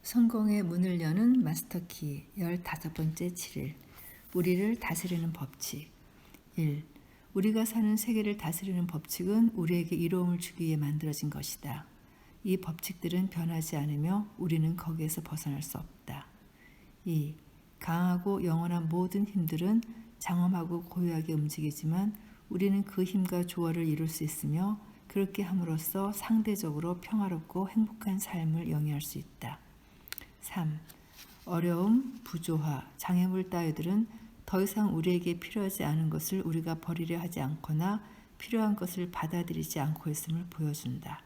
성공의 문을 여는 마스터키 15번째 7일 우리를 다스리는 법칙 1. 우리가 사는 세계를 다스리는 법칙은 우리에게 이로움을 주기 위해 만들어진 것이다. 이 법칙들은 변하지 않으며 우리는 거기에서 벗어날 수 없다. 2. 강하고 영원한 모든 힘들은 장엄하고 고요하게 움직이지만 우리는 그 힘과 조화를 이룰 수 있으며 그렇게 함으로써 상대적으로 평화롭고 행복한 삶을 영위할 수 있다. 3. 어려움, 부조화, 장애물 따위들은 더 이상 우리에게 필요하지 않은 것을 우리가 버리려 하지 않거나 필요한 것을 받아들이지 않고 있음을 보여준다.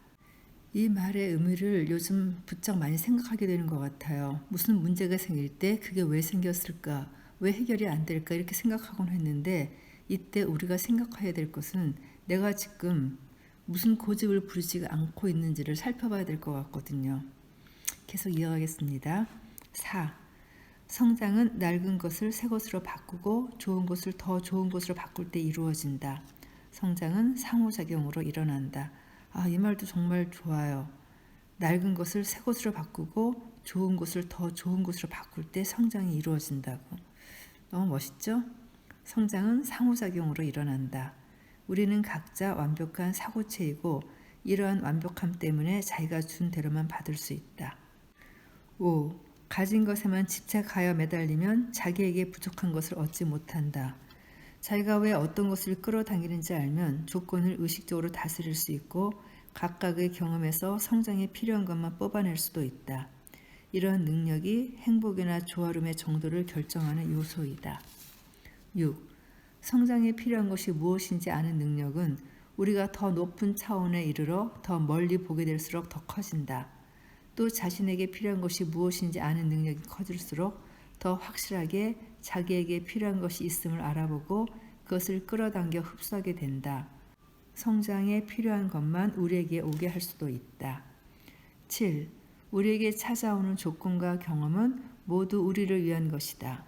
이 말의 의미를 요즘 부쩍 많이 생각하게 되는 것 같아요. 무슨 문제가 생길 때 그게 왜 생겼을까, 왜 해결이 안 될까 이렇게 생각하곤 했는데 이때 우리가 생각해야 될 것은 내가 지금 무슨 고집을 부리지 않고 있는지를 살펴봐야 될 것 같거든요. 계속 이어가겠습니다. 4. 성장은 낡은 것을 새 것으로 바꾸고 좋은 것을 더 좋은 것으로 바꿀 때 이루어진다. 성장은 상호작용으로 일어난다. 이 말도 정말 좋아요. 낡은 것을 새 것으로 바꾸고 좋은 것을 더 좋은 것으로 바꿀 때 성장이 이루어진다고. 너무 멋있죠? 성장은 상호작용으로 일어난다. 우리는 각자 완벽한 사고체이고 이러한 완벽함 때문에 자기가 준 대로만 받을 수 있다. 5. 가진 것에만 집착하여 매달리면 자기에게 부족한 것을 얻지 못한다. 자기가 왜 어떤 것을 끌어당기는지 알면 조건을 의식적으로 다스릴 수 있고 각각의 경험에서 성장에 필요한 것만 뽑아낼 수도 있다. 이러한 능력이 행복이나 조화로움의 정도를 결정하는 요소이다. 6. 성장에 필요한 것이 무엇인지 아는 능력은 우리가 더 높은 차원에 이르러 더 멀리 보게 될수록 더 커진다. 또 자신에게 필요한 것이 무엇인지 아는 능력이 커질수록 더 확실하게 자기에게 필요한 것이 있음을 알아보고 그것을 끌어당겨 흡수하게 된다. 성장에 필요한 것만 우리에게 오게 할 수도 있다. 7. 우리에게 찾아오는 조건과 경험은 모두 우리를 위한 것이다.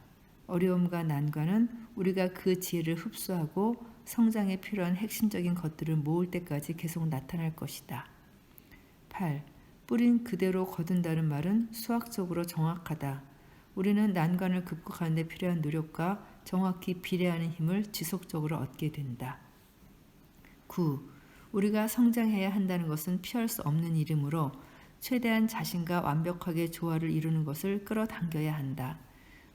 어려움과 난관은 우리가 그 지혜를 흡수하고 성장에 필요한 핵심적인 것들을 모을 때까지 계속 나타날 것이다. 8. 뿌린 그대로 거둔다는 말은 수학적으로 정확하다. 우리는 난관을 극복하는 데 필요한 노력과 정확히 비례하는 힘을 지속적으로 얻게 된다. 9. 우리가 성장해야 한다는 것은 피할 수 없는 일이므로 최대한 자신과 완벽하게 조화를 이루는 것을 끌어당겨야 한다.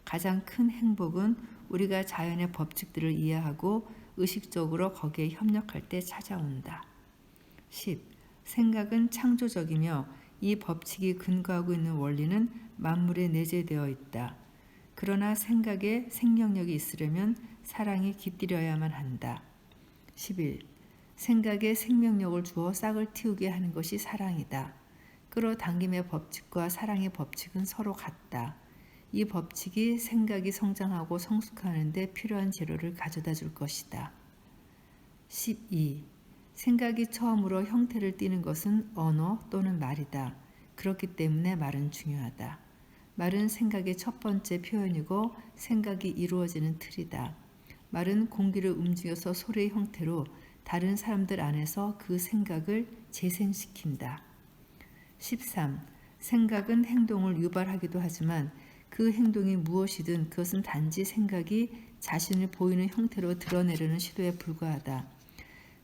가장 큰 행복은 우리가 자연의 법칙들을 이해하고 의식적으로 거기에 협력할 때 찾아온다. 10. 생각은 창조적이며 이 법칙이 근거하고 있는 원리는 만물에 내재되어 있다. 그러나 생각에 생명력이 있으려면 사랑이 깃들여야만 한다. 11. 생각에 생명력을 주어 싹을 틔우게 하는 것이 사랑이다. 끌어당김의 법칙과 사랑의 법칙은 서로 같다. 이 법칙이 생각이 성장하고 성숙하는 데 필요한 재료를 가져다 줄 것이다. 12. 생각이 처음으로 형태를 띠는 것은 언어 또는 말이다. 그렇기 때문에 말은 중요하다. 말은 생각의 첫 번째 표현이고 생각이 이루어지는 틀이다. 말은 공기를 움직여서 소리의 형태로 다른 사람들 안에서 그 생각을 재생시킨다. 13. 생각은 행동을 유발하기도 하지만 그 행동이 무엇이든 그것은 단지 생각이 자신을 보이는 형태로 드러내려는 시도에 불과하다.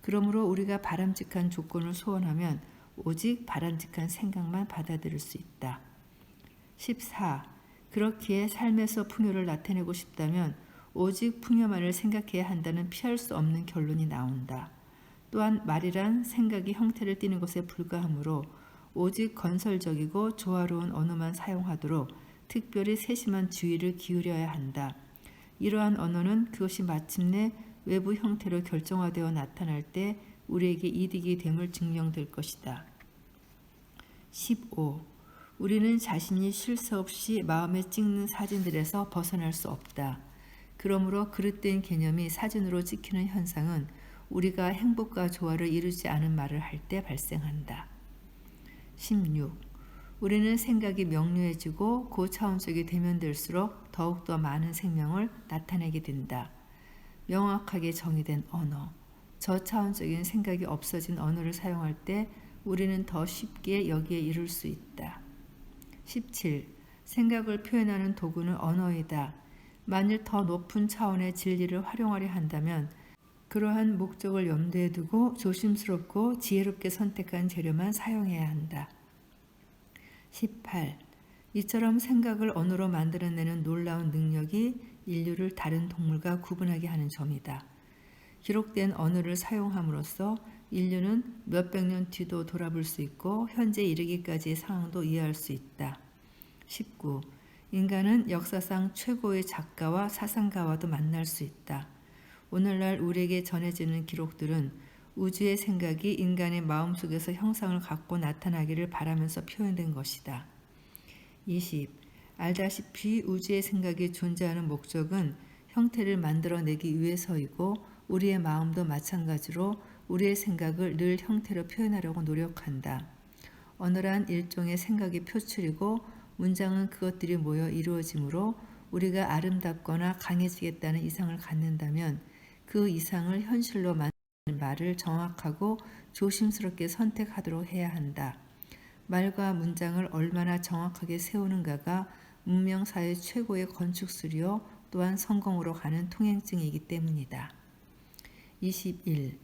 그러므로 우리가 바람직한 조건을 소원하면 오직 바람직한 생각만 받아들일 수 있다. 14. 그렇기에 삶에서 풍요를 나타내고 싶다면 오직 풍요만을 생각해야 한다는 피할 수 없는 결론이 나온다. 또한 말이란 생각이 형태를 띠는 것에 불과하므로 오직 건설적이고 조화로운 언어만 사용하도록 특별히 세심한 주의를 기울여야 한다. 이러한 언어는 그것이 마침내 외부 형태로 결정화되어 나타날 때 우리에게 이득이 됨을 증명될 것이다. 15. 우리는 자신이 쉴 새 없이 마음에 찍는 사진들에서 벗어날 수 없다. 그러므로 그릇된 개념이 사진으로 찍히는 현상은 우리가 행복과 조화를 이루지 않은 말을 할 때 발생한다. 16. 우리는 생각이 명료해지고 고차원적이 대면될수록 더욱더 많은 생명을 나타내게 된다. 명확하게 정의된 언어, 저차원적인 생각이 없어진 언어를 사용할 때 우리는 더 쉽게 여기에 이룰 수 있다. 17. 생각을 표현하는 도구는 언어이다. 만일 더 높은 차원의 진리를 활용하려 한다면 그러한 목적을 염두에 두고 조심스럽고 지혜롭게 선택한 재료만 사용해야 한다. 18. 이처럼 생각을 언어로 만들어내는 놀라운 능력이 인류를 다른 동물과 구분하게 하는 점이다. 기록된 언어를 사용함으로써 인류는 몇백 년 뒤도 돌아볼 수 있고 현재 이르기까지의 상황도 이해할 수 있다. 19. 인간은 역사상 최고의 작가와 사상가와도 만날 수 있다. 오늘날 우리에게 전해지는 기록들은 우주의 생각이 인간의 마음속에서 형상을 갖고 나타나기를 바라면서 표현된 것이다. 20. 알다시피 우주의 생각이 존재하는 목적은 형태를 만들어내기 위해서이고 우리의 마음도 마찬가지로 우리의 생각을 늘 형태로 표현하려고 노력한다. 언어란 일종의 생각의 표출이고 문장은 그것들이 모여 이루어지므로 우리가 아름답거나 강해지겠다는 이상을 갖는다면 그 이상을 현실로 만드는 말을 정확하고 조심스럽게 선택하도록 해야 한다. 말과 문장을 얼마나 정확하게 세우는가가 문명사의 최고의 건축술이요 또한 성공으로 가는 통행증이기 때문이다. 21.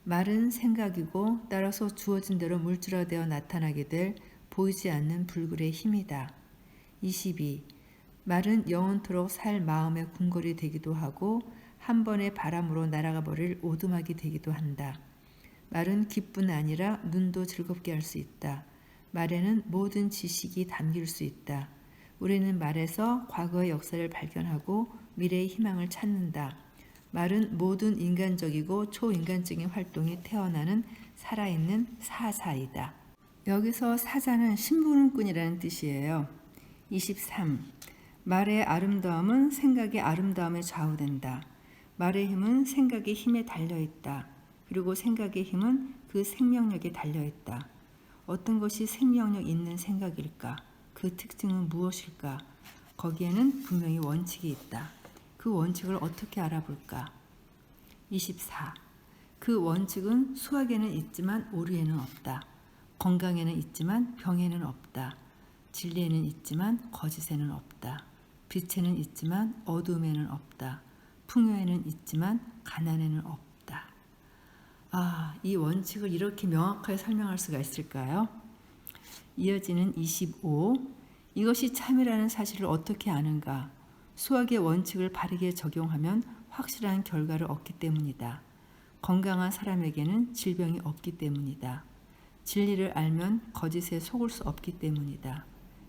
말은 생각이고 따라서 주어진 대로 물질화되어 나타나게 될 보이지 않는 불굴의 힘이다. 22. 말은 영원토록 살 마음의 궁궐이 되기도 하고 한 번의 바람으로 날아가 버릴 오두막이 되기도 한다. 말은 기뿐 아니라 눈도 즐겁게 할 수 있다. 말에는 모든 지식이 담길 수 있다. 우리는 말에서 과거의 역사를 발견하고 미래의 희망을 찾는다. 말은 모든 인간적이고 초인간적인 활동이 태어나는 살아있는 사사이다. 여기서 사자는 심부름꾼이라는 뜻이에요. 23. 말의 아름다움은 생각의 아름다움에 좌우된다. 말의 힘은 생각의 힘에 달려있다. 그리고 생각의 힘은 그 생명력에 달려있다. 어떤 것이 생명력 있는 생각일까? 그 특징은 무엇일까? 거기에는 분명히 원칙이 있다. 그 원칙을 어떻게 알아볼까? 24. 그 원칙은 수학에는 있지만 오류에는 없다. 건강에는 있지만 병에는 없다. 진리에는 있지만 거짓에는 없다. 빛에는 있지만 어둠에는 없다. 풍요에는 있지만 가난에는 없다. 이 원칙을 이렇게 명확하게 설명할 수가 있을까요? 이어지는 25. 이것이 참이라는 사실을 어떻게 아는가? 수학의 원칙을 바르게 적용하면 확실한 결과를 얻기 때문이다. 건강한 사람에게는 질병이 없기 때문이다. 진리를 알면 거짓에 속을 수 없기 때문이다.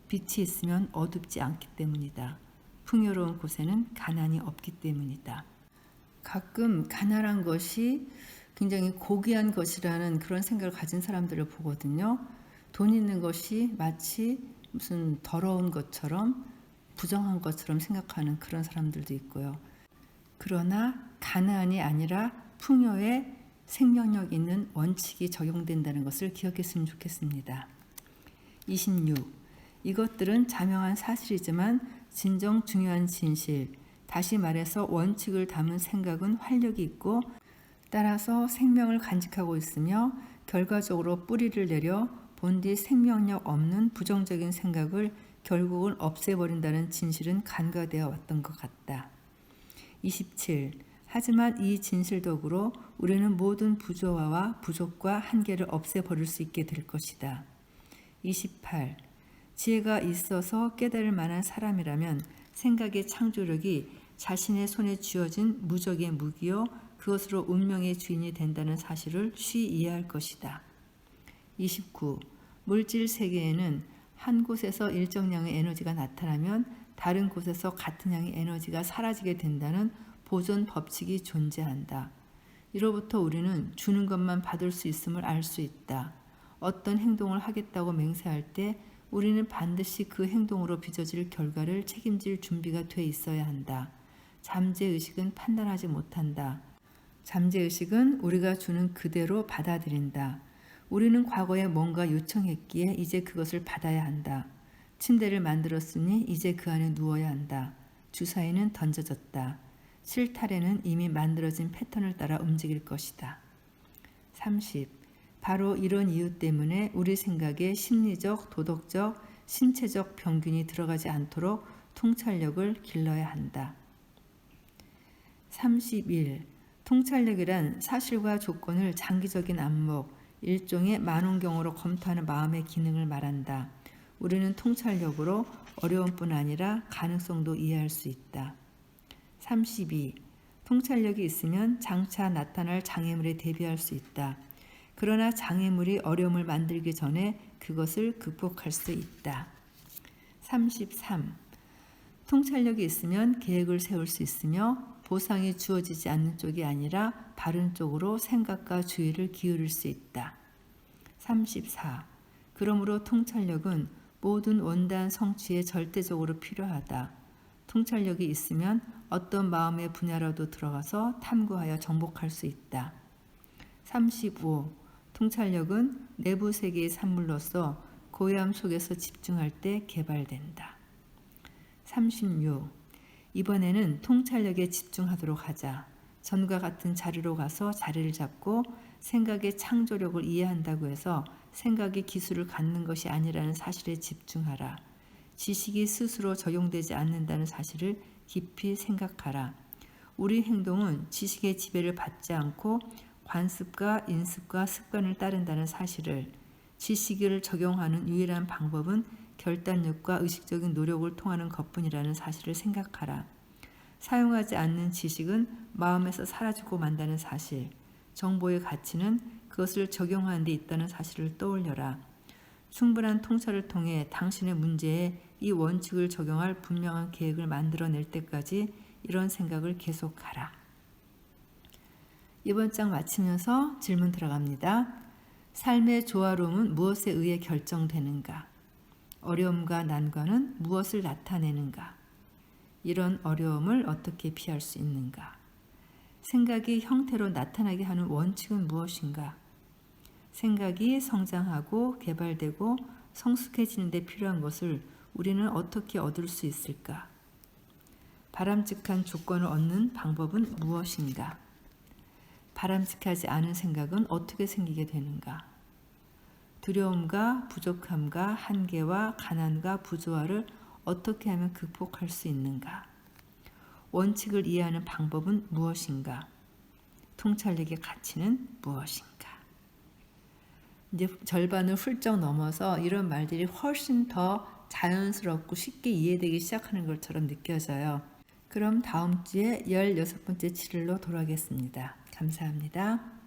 빛이 있으면 어둡지 않기 때문이다. 풍요로운 곳에는 가난이 없기 때문이다. 가끔 가난한 것이 굉장히 고귀한 것이라는 그런 생각을 가진 사람들을 보거든요. 돈 있는 것이 마치 무슨 더러운 것처럼 부정한 것처럼 생각하는 그런 사람들도 있고요. 그러나 가난이 아니라 풍요에 생명력 있는 원칙이 적용된다는 것을 기억했으면 좋겠습니다. 26. 이것들은 자명한 사실이지만 진정 중요한 진실, 다시 말해서 원칙을 담은 생각은 활력이 있고 따라서 생명을 간직하고 있으며 결과적으로 뿌리를 내려 본디 생명력 없는 부정적인 생각을 결국은 없애버린다는 진실은 간과되어 왔던 것 같다. 27. 하지만 이 진실 덕으로 우리는 모든 부조화와 부족과 한계를 없애버릴 수 있게 될 것이다. 28. 지혜가 있어서 깨달을 만한 사람이라면 생각의 창조력이 자신의 손에 쥐어진 무적의 무기요 그것으로 운명의 주인이 된다는 사실을 쉬이 이해할 것이다. 29. 물질 세계에는 한 곳에서 일정량의 에너지가 나타나면 다른 곳에서 같은 양의 에너지가 사라지게 된다는 보존 법칙이 존재한다. 이로부터 우리는 주는 것만 받을 수 있음을 알 수 있다. 어떤 행동을 하겠다고 맹세할 때 우리는 반드시 그 행동으로 빚어질 결과를 책임질 준비가 돼 있어야 한다. 잠재의식은 판단하지 못한다. 잠재의식은 우리가 주는 그대로 받아들인다. 우리는 과거에 뭔가 요청했기에 이제 그것을 받아야 한다. 침대를 만들었으니 이제 그 안에 누워야 한다. 주사위는 던져졌다. 실타래는 이미 만들어진 패턴을 따라 움직일 것이다. 30. 바로 이런 이유 때문에 우리 생각에 심리적, 도덕적, 신체적 병균이 들어가지 않도록 통찰력을 길러야 한다. 31. 통찰력이란 사실과 조건을 장기적인 안목, 일종의 만원경으로 검토하는 마음의 기능을 말한다. 우리는 통찰력으로 어려움뿐 아니라 가능성도 이해할 수 있다. 32. 통찰력이 있으면 장차 나타날 장애물에 대비할 수 있다. 그러나 장애물이 어려움을 만들기 전에 그것을 극복할 수 있다. 33. 통찰력이 있으면 계획을 세울 수 있으며 보상이 주어지지 않는 쪽이 아니라 바른 쪽으로 생각과 주의를 기울일 수 있다. 34. 그러므로 통찰력은 모든 원단 성취에 절대적으로 필요하다. 통찰력이 있으면 어떤 마음의 분야라도 들어가서 탐구하여 정복할 수 있다. 35. 통찰력은 내부 세계의 산물로서 고요함 속에서 집중할 때 개발된다. 36. 이번에는 통찰력에 집중하도록 하자. 전과 같은 자리로 가서 자리를 잡고 생각의 창조력을 이해한다고 해서 생각이 기술을 갖는 것이 아니라는 사실에 집중하라. 지식이 스스로 적용되지 않는다는 사실을 깊이 생각하라. 우리 행동은 지식의 지배를 받지 않고 관습과 인습과 습관을 따른다는 사실을, 지식을 적용하는 유일한 방법은 결단력과 의식적인 노력을 통하는 것뿐이라는 사실을 생각하라. 사용하지 않는 지식은 마음에서 사라지고 만다는 사실, 정보의 가치는 그것을 적용하는 데 있다는 사실을 떠올려라. 충분한 통찰을 통해 당신의 문제에 이 원칙을 적용할 분명한 계획을 만들어낼 때까지 이런 생각을 계속하라. 이번 장 마치면서 질문 들어갑니다. 삶의 조화로움은 무엇에 의해 결정되는가? 어려움과 난관은 무엇을 나타내는가? 이런 어려움을 어떻게 피할 수 있는가? 생각이 형태로 나타나게 하는 원칙은 무엇인가? 생각이 성장하고 개발되고 성숙해지는 데 필요한 것을 우리는 어떻게 얻을 수 있을까? 바람직한 조건을 얻는 방법은 무엇인가? 바람직하지 않은 생각은 어떻게 생기게 되는가? 두려움과 부족함과 한계와 가난과 부조화를 어떻게 하면 극복할 수 있는가? 원칙을 이해하는 방법은 무엇인가? 통찰력의 가치는 무엇인가? 이제 절반을 훌쩍 넘어서 이런 말들이 훨씬 더 자연스럽고 쉽게 이해되기 시작하는 것처럼 느껴져요. 그럼 다음 주에 16번째 치를로 돌아오겠습니다. 감사합니다.